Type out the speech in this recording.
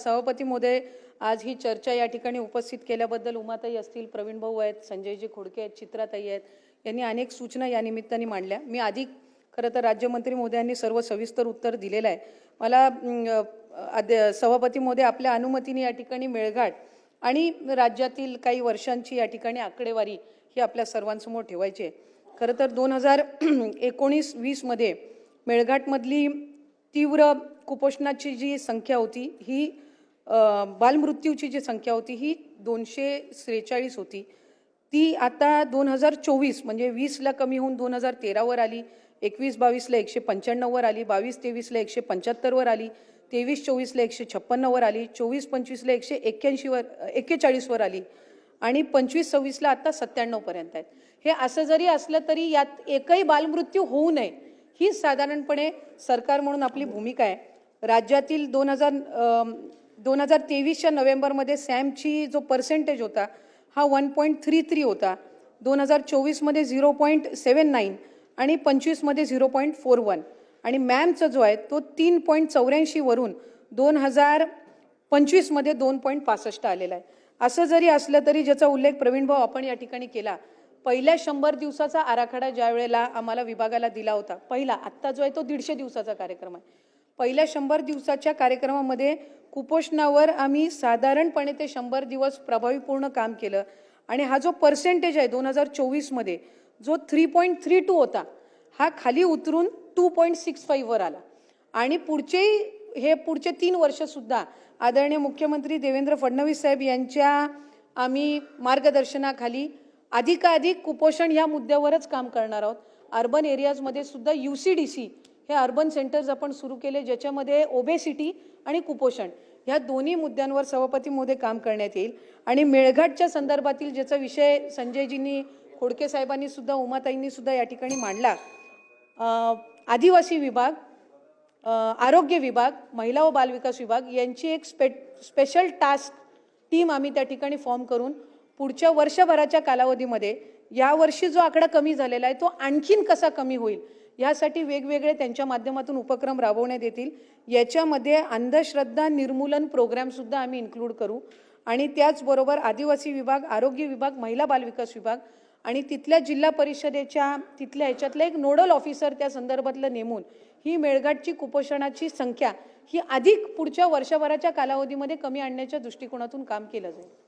सभापती महोदय, आज ही चर्चा या ठिकाणी उपस्थित केल्याबद्दल उमाताई असतील, प्रवीण भाऊ आहेत, संजयजी खोडके आहेत, चित्राताई आहेत, यांनी अनेक सूचना या निमित्ताने मांडल्या। मी आधी खरं तर राज्यमंत्री महोदयांनी सर्व सविस्तर उत्तर दिलेलं आहे। मला सभापती महोदय आपल्या अनुमतीने या ठिकाणी मेळघाट आणि राज्यातील काही वर्षांची या ठिकाणी आकडेवारी ही आपल्या सर्वांसमोर ठेवायची आहे। खरं तर 2019-20 मध्ये मेळघाटमधली तीव्र कुपोषणाची जी संख्या होती ही बालमृत्यूची जी संख्या होती ही 243 होती। ती आता 2024 म्हणजे 20 ला कमी होऊन 2013 वर आली, 21-22 ला 195 वर आली, 22-23 ला 175 वर आली, 23-24 ला 156 वर आली, 24-25 ला 141 वर आली आणि 25-26 ला आता 97 पर्यंत आहेत। हे असं जरी असलं तरी यात एकही बालमृत्यू होऊ नये ही साधारणपणे सरकार म्हणून आपली भूमिका आहे। राज्यातील 2023च्या नोव्हेंबरमध्ये सॅमची जो पर्सेंटेज होता हा 1.33 होता, 2024 मध्ये 0.79 आणि 25 मध्ये 0.41 आणि मॅमचा जो आहे तो 3.84 वरून 2025 मध्ये 2.65 आलेला आहे। असं जरी असलं तरी ज्याचा उल्लेख प्रवीण भाऊ आपण या ठिकाणी केला, पहिल्या 100 दिवसाचा आराखडा ज्या वेळेला आम्हाला विभागाला दिला होता, पहिला आत्ता जो आहे तो 150 दिवसाचा कार्यक्रम आहे। पहिल्या 100 दिवसाच्या कार्यक्रमामध्ये कुपोषणावर आम्ही साधारणपणे ते 100 दिवस प्रभावीपूर्ण काम केलं आणि हा जो पर्सेंटेज आहे 2024 मध्ये जो 3.32 होता हा खाली उतरून 2.65 वर आला आणि पुढचे 3 वर्ष सुद्धा आदरणीय मुख्यमंत्री देवेंद्र फडणवीस साहेब यांच्या आम्ही मार्गदर्शनाखाली अधिकाधिक कुपोषण या मुद्द्यावरच काम करणार आहोत। अर्बन एरियाजमध्ये सुद्धा UCDC हे अर्बन सेंटर्स आपण सुरू केले ज्याच्यामध्ये ओबेसिटी आणि कुपोषण या दोन्ही मुद्द्यांवर सभापती महोदय काम करण्यात येईल। आणि मेळघाटच्या संदर्भातील ज्याचा विषय संजयजींनी खोडके साहेबांनी सुद्धा उमाताईंनी सुद्धा या ठिकाणी मांडला, आदिवासी विभाग, आरोग्य विभाग, महिला व बालविकास विभाग यांची एक स्पेशल टास्क टीम आम्ही त्या ठिकाणी फॉर्म करून पुढच्या वर्षभराच्या कालावधीमध्ये यावर्षी जो आकडा कमी झालेला आहे तो आणखीन कसा कमी होईल यासाठी वेगवेगळे त्यांच्या माध्यमातून उपक्रम राबवण्यात येतील। याच्यामध्ये अंधश्रद्धा निर्मूलन प्रोग्राम सुद्धा आम्ही इन्क्लूड करू आणि त्याचबरोबर आदिवासी विभाग, आरोग्य विभाग, महिला बालविकास विभाग आणि तिथल्या जिल्हा परिषदेच्या तिथल्या ह्याच्यातलं एक नोडल ऑफिसर त्या संदर्भातलं नेमून ही मेळघाटची कुपोषणाची संख्या ही अधिक पुढच्या वर्षभराच्या कालावधीमध्ये कमी आणण्याच्या दृष्टिकोनातून काम केलं जाईल।